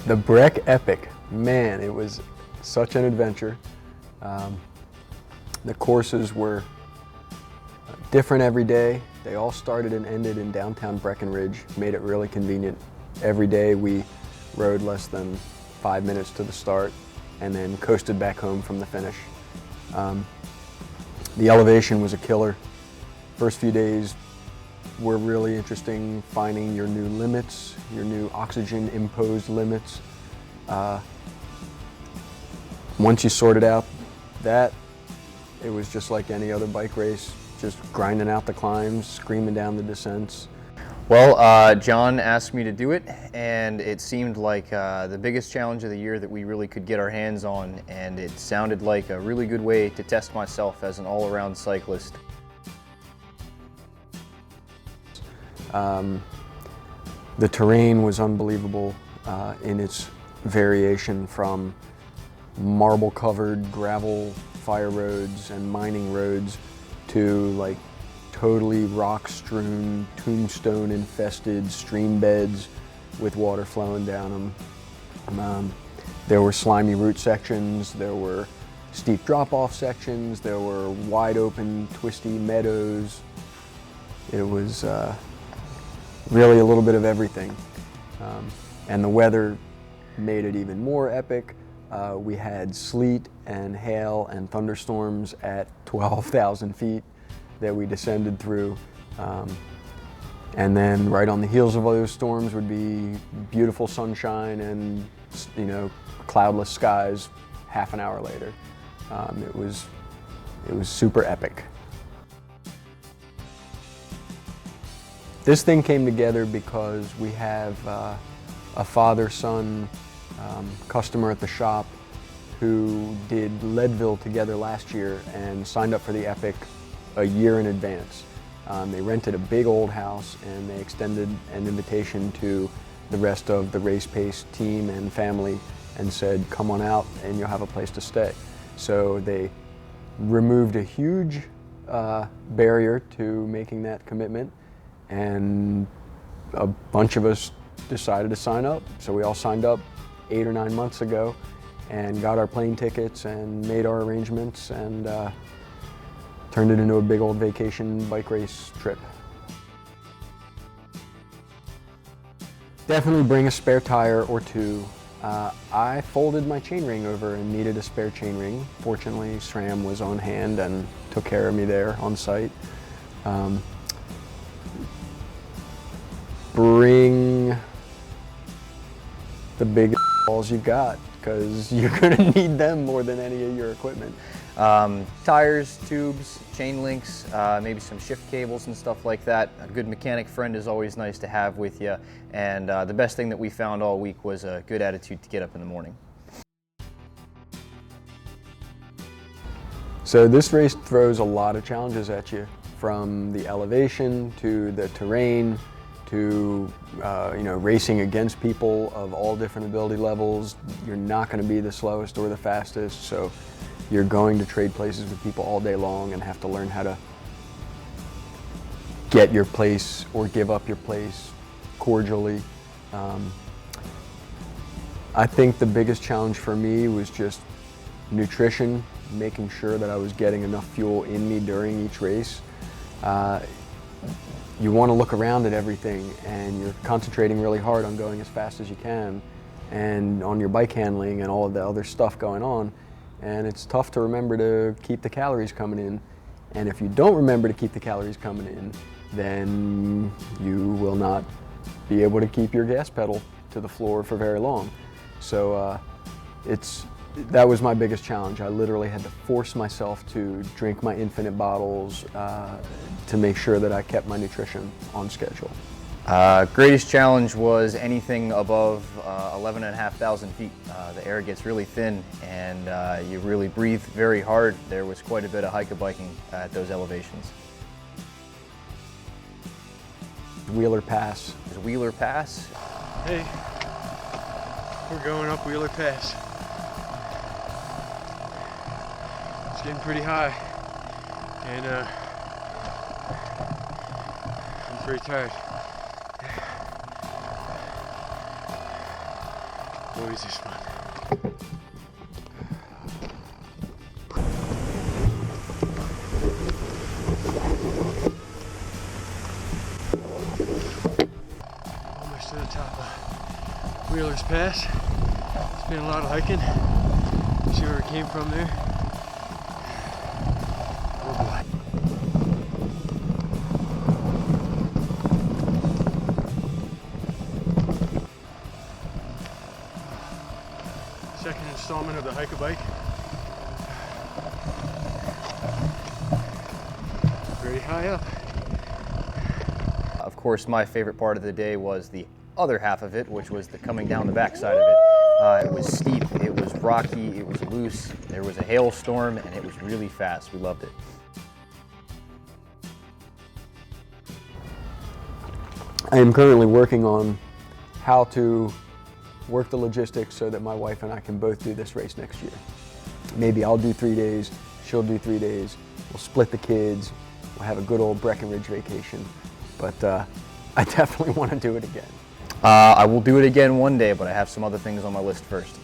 The Breck Epic, man, it was such an adventure. The courses were different every day. They all started and ended in downtown Breckenridge, made it really convenient. Every day we rode less than 5 minutes to the start and then coasted back home from the finish. The elevation was a killer. First few days were really interesting, finding your new limits, your new oxygen imposed limits. Once you sorted out that, it was just like any other bike race, just grinding out the climbs, screaming down the descents. Well, John asked me to do it, and it seemed like the biggest challenge of the year that we really could get our hands on, and it sounded like a really good way to test myself as an all-around cyclist. The terrain was unbelievable in its variation from marble-covered gravel fire roads and mining roads to like totally rock-strewn, tombstone-infested stream beds with water flowing down them. There were slimy root sections, there were steep drop-off sections, there were wide-open, twisty meadows. It was really a little bit of everything. And the weather made it even more epic. We had sleet and hail and thunderstorms at 12,000 feet that we descended through. And then right on the heels of those storms would be beautiful sunshine and, you know, cloudless skies half an hour later. It was super epic. This thing came together because we have a father-son customer at the shop who did Leadville together last year and signed up for the Epic a year in advance. They rented a big old house and they extended an invitation to the rest of the Race Pace team and family and said, come on out and you'll have a place to stay. So they removed a huge barrier to making that commitment, and a bunch of us decided to sign up. So we all signed up 8 or 9 months ago and got our plane tickets and made our arrangements and turned it into a big old vacation bike race trip. Definitely bring a spare tire or two. I folded my chainring over and needed a spare chainring. Fortunately, SRAM was on hand and took care of me there on site. Bring the biggest balls you got, because you're going to need them more than any of your equipment. Tires, tubes, chain links, maybe some shift cables and stuff like that. A good mechanic friend is always nice to have with you, and the best thing that we found all week was a good attitude to get up in the morning. So this race throws a lot of challenges at you, from the elevation to the terrain to you know, racing against people of all different ability levels. You're not going to be the slowest or the fastest, so you're going to trade places with people all day long and have to learn how to get your place or give up your place cordially. I think the biggest challenge for me was just nutrition, making sure that I was getting enough fuel in me during each race. You want to look around at everything and you're concentrating really hard on going as fast as you can and on your bike handling and all of the other stuff going on. And it's tough to remember to keep the calories coming in. And if you don't remember to keep the calories coming in, then you will not be able to keep your gas pedal to the floor for very long. So that was my biggest challenge. I literally had to force myself to drink my infinite bottles to make sure that I kept my nutrition on schedule. Greatest challenge was anything above 11,500 feet. The air gets really thin and you really breathe very hard. There was quite a bit of hike-a-biking at those elevations. Wheeler Pass. There's Wheeler Pass. Hey, we're going up Wheeler Pass. It's getting pretty high, and I'm pretty tired. Always is fun. Almost to the top of Wheeler's Pass. It's been a lot of hiking. See where it came from there. Oh boy. Second installment of the hike-a-bike. Very high up. Of course, my favorite part of the day was the other half of it, which was the coming down the backside of it. It was steep, it was rocky, it was loose, there was a hailstorm, and it was really fast. We loved it. I am currently working on how to work the logistics so that my wife and I can both do this race next year. Maybe I'll do 3 days, she'll do 3 days, we'll split the kids, we'll have a good old Breckenridge vacation, but I definitely want to do it again. I will do it again one day, but I have some other things on my list first.